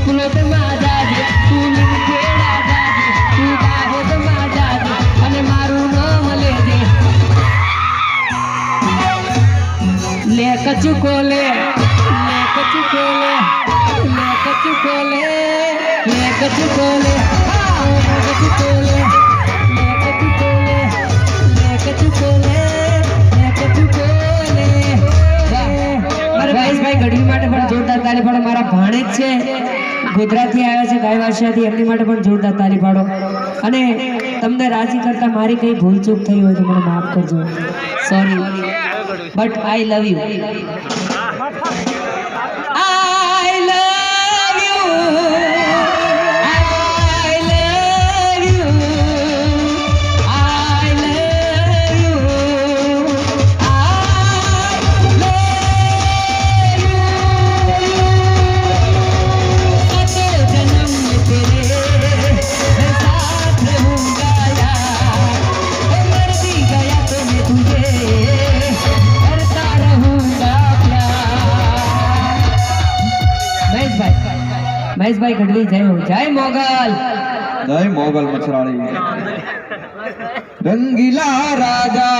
પીપલોદ માં જાજે, તું લીમખેડા જાજે, તું દાહોદ માં જાજે અને મારું નામ લેજે. લે કચુકો લે, લે કચુકો લે, લે કચુકો લે, લે કચુકો લે, લે કચુકો લે, લે કચુકો લે, લે કચુકો લે, લે કચુકો લે. મારા ભાઈ ગઢવી માટે પણ જોરદાર તાળી પાડો. મારા ભાણેજ છે, ગોધરાથી આવ્યા છે, ગાયવાસિયાથી, એમની માટે પણ જોરદાર તાળી પાડો. અને તમને રાજી કરતા મારી કઈ ભૂલચૂક થઈ હોય તો મને માફ કરજો, sorry, but I love you. I love you, I love you, I love you, I love you. सते जन्म में तेरे मैं साथ रहूंगा यार, मर भी गया तो मैं तुझे करता रहूंगा प्यार. महेशभाई गढ़वी जय हो, जय मोगल, जय मोगल मछराड़ी. रंगीला राजा